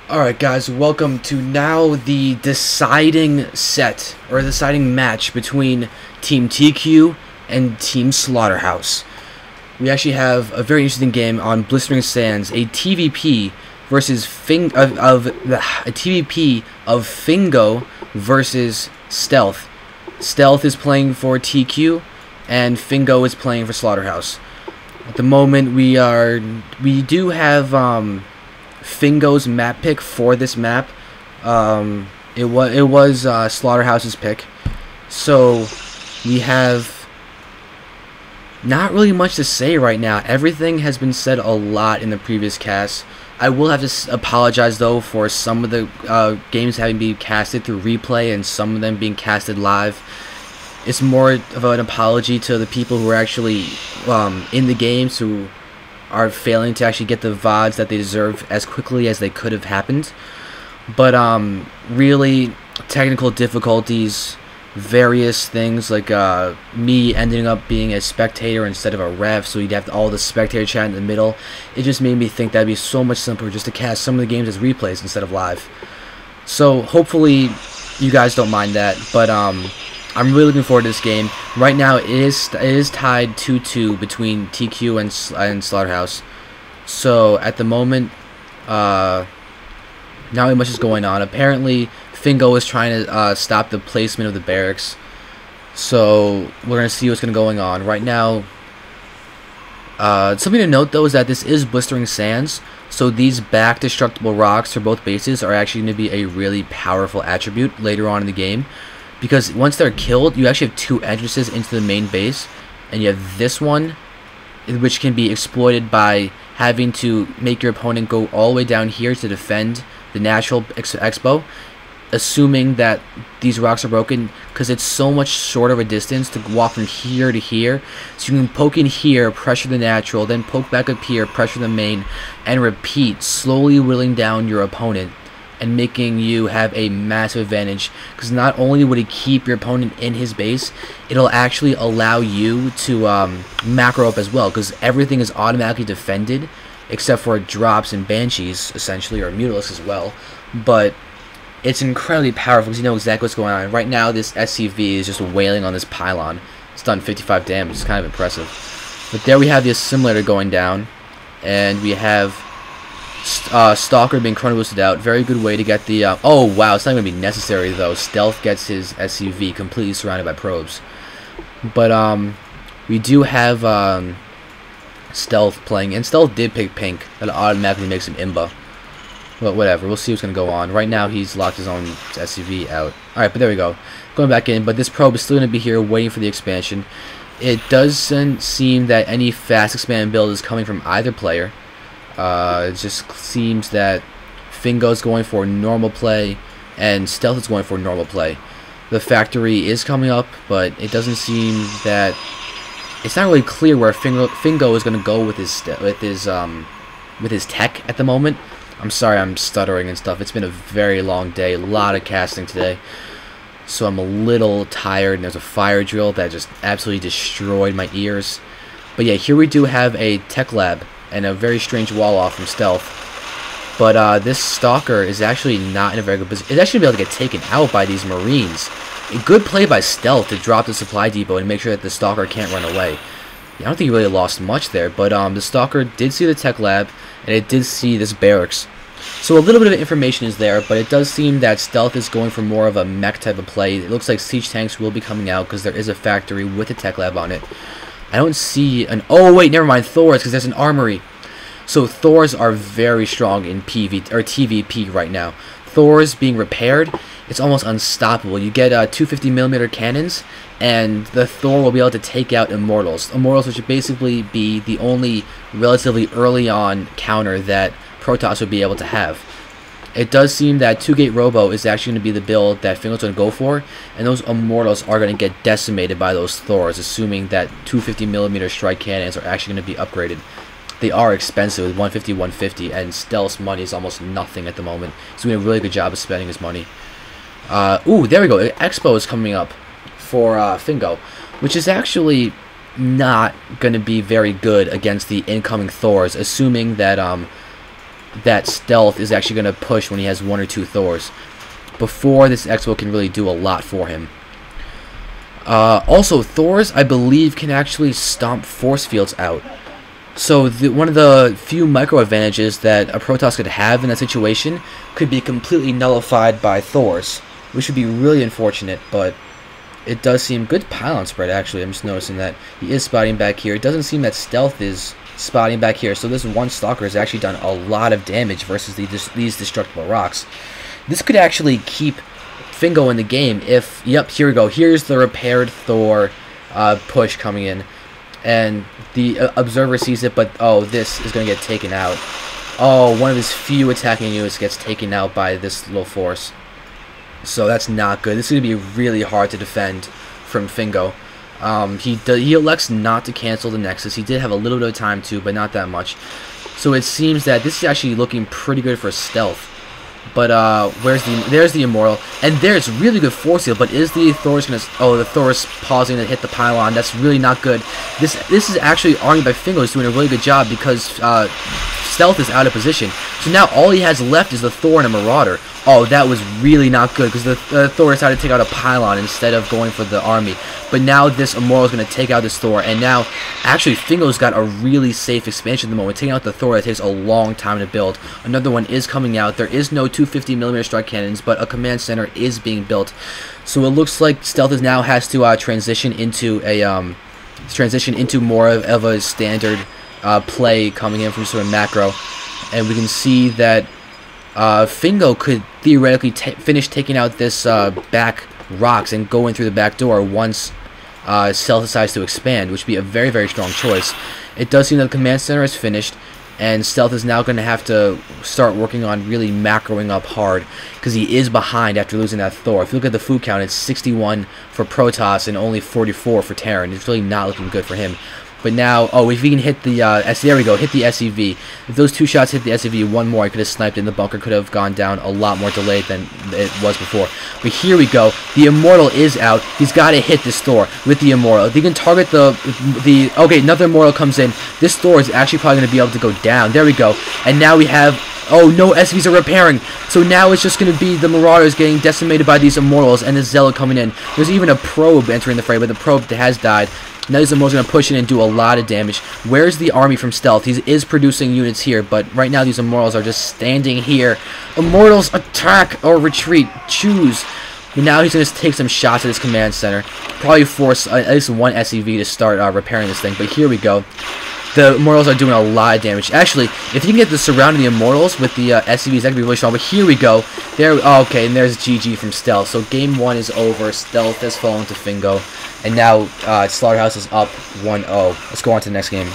Alright guys, welcome to now the deciding set, or deciding match between Team TQ and Team Slaughterhouse. We actually have a very interesting game on Blistering Sands, a TVP versus a TVP of Fingo versus SteaLth. SteaLth is playing for TQ and Fingo is playing for Slaughterhouse. At the moment we do have Fingo's map pick for this map. It was Slaughterhouse's pick, so we have not really much to say right now. Everything has been said a lot in the previous cast. I will have to apologize though for some of the games having been casted through replay and some of them being casted live. It's more of an apology to the people who are actually in the games who are failing to actually get the VODs that they deserve as quickly as they could have happened. But really, technical difficulties, various things like me ending up being a spectator instead of a ref, so you'd have all the spectator chat in the middle. It just made me think that'd be so much simpler just to cast some of the games as replays instead of live. So hopefully you guys don't mind that, but I'm really looking forward to this game. Right now, it is tied 2-2 between TQ and Slaughterhouse. So at the moment, not really much is going on. Apparently, Fingo is trying to stop the placement of the barracks. So we're gonna see what's going on right now. Something to note though is that this is Blistering Sands, so these back destructible rocks for both bases are actually going to be a really powerful attribute later on in the game. Because once they're killed, you actually have two entrances into the main base, and you have this one, which can be exploited by having to make your opponent go all the way down here to defend the natural expo, assuming that these rocks are broken, because it's so much shorter of a distance to walk from here to here. So you can poke in here, pressure the natural, then poke back up here, pressure the main, and repeat, slowly whittling down your opponent and making you have a massive advantage, because not only would it keep your opponent in his base, it'll actually allow you to macro up as well, because everything is automatically defended except for drops and banshees essentially, or mutalisks as well. But it's incredibly powerful because you know exactly what's going on. Right now this SCV is just wailing on this pylon. It's done 55 damage. It's kind of impressive. But there we have the assimilator going down, and we have Stalker being chrono boosted out. Very good way to get the oh wow, it's not going to be necessary though. SteaLth gets his SCV completely surrounded by probes. But we do have SteaLth playing, and SteaLth did pick pink. That automatically makes him imba. But whatever, we'll see what's going to go on. Right now he's locked his own SCV out. Alright, but there we go. Going back in, but this probe is still going to be here waiting for the expansion. It doesn't seem that any fast expand build is coming from either player. It just seems that Fingo's going for normal play and SteaLth is going for normal play. The factory is coming up, but it doesn't seem that it's not really clear where Fingo is going to go with his tech at the moment. I'm sorry, I'm stuttering and stuff. It's been a very long day, a lot of casting today, so I'm a little tired. And there's a fire drill that just absolutely destroyed my ears. But yeah, here we do have a tech lab and a very strange wall off from SteaLth. But this Stalker is actually not in a very good position. It's actually going to be able to get taken out by these Marines. A good play by SteaLth to drop the supply depot and make sure that the Stalker can't run away. Yeah, I don't think he really lost much there, but the Stalker did see the tech lab, and it did see this barracks. So a little bit of information is there, but it does seem that SteaLth is going for more of a mech type of play. It looks like siege tanks will be coming out because there is a factory with a tech lab on it. I don't see an... Oh, wait, never mind. Thors, because there's an armory. So Thors are very strong in TVP right now. Thors being repaired, it's almost unstoppable. You get 250mm cannons, and the Thor will be able to take out Immortals. Immortals, which would basically be the only relatively early on counter that Protoss would be able to have. It does seem that 2-gate Robo is actually going to be the build that Fingo's going to go for, and those Immortals are going to get decimated by those Thors, assuming that 250mm strike cannons are actually going to be upgraded. They are expensive with 150, 150, and SteaLth's money is almost nothing at the moment. He's doing a really good job of spending his money. Ooh, there we go. Expo is coming up for Fingo, which is actually not going to be very good against the incoming Thors, assuming that that SteaLth is actually going to push when he has 1 or 2 Thors. Before, this Expo can really do a lot for him. Also, Thors, I believe, can actually stomp force fields out. So one of the few micro advantages that a Protoss could have in that situation could be completely nullified by Thors, which would be really unfortunate, but it does seem good pylon spread, actually. I'm just noticing that he is spotting back here. It doesn't seem that SteaLth is spotting back here, so this one Stalker has actually done a lot of damage versus these destructible rocks. This could actually keep Fingo in the game if, yep, here we go. Here's the repaired Thor push coming in. And the observer sees it, but oh, this is going to get taken out. Oh, one of his few attacking units gets taken out by this little force. So that's not good. This is going to be really hard to defend from Fingo. He elects not to cancel the Nexus. He did have a little bit of time to, but not that much. So it seems that this is actually looking pretty good for SteaLth. But there's the Immortal, and there's really good force heal. But is the Thor's gonna? Oh, the Thor's pausing to hit the pylon. That's really not good. This is actually argued by Fingo is doing a really good job because SteaLth is out of position. So now all he has left is the Thor and a Marauder. Oh, that was really not good because the Thor decided to take out a pylon instead of going for the army. But now this Immortal is going to take out this Thor, and now actually Fingo's got a really safe expansion at the moment. Taking out the Thor that takes a long time to build. Another one is coming out. There is no 250mm strike cannons, but a command center is being built. So it looks like SteaLth now has to transition into more of a standard play coming in from sort of macro, and we can see that Fingo could theoretically finish taking out this back rocks and go in through the back door once SteaLth decides to expand, which would be a very, very strong choice. It does seem that the command center is finished, and SteaLth is now going to have to start working on really macroing up hard because he is behind after losing that Thor. If you look at the food count, it's 61 for Protoss and only 44 for Terran. It's really not looking good for him. But now, oh, if he can hit the, there we go, hit the SEV. If those 2 shots hit the SEV, one more, I could have sniped in. The bunker could have gone down a lot more delayed than it was before. But here we go. The Immortal is out. He's got to hit this Thor with the Immortal. If he can target okay, another Immortal comes in. This Thor is actually probably going to be able to go down. There we go. And now we have, oh, no SVs are repairing. So now it's just going to be the Marauders getting decimated by these Immortals and the Zealot coming in. There's even a probe entering the fray, but the probe has died. Now this Immortal's going to push in and do a lot of damage. Where's the army from SteaLth? He is producing units here, but right now these Immortals are just standing here. Immortals, attack or retreat. Choose. But now he's going to take some shots at his command center. Probably force at least one SEV to start repairing this thing. But here we go. The Immortals are doing a lot of damage. Actually, if you can get the surrounding the Immortals with the SCVs, that could be really strong. But here we go. There. Oh, okay, and there's GG from SteaLth. So game 1 is over. SteaLth has fallen to Fingo. And now Slaughterhouse is up 1-0. Let's go on to the next game.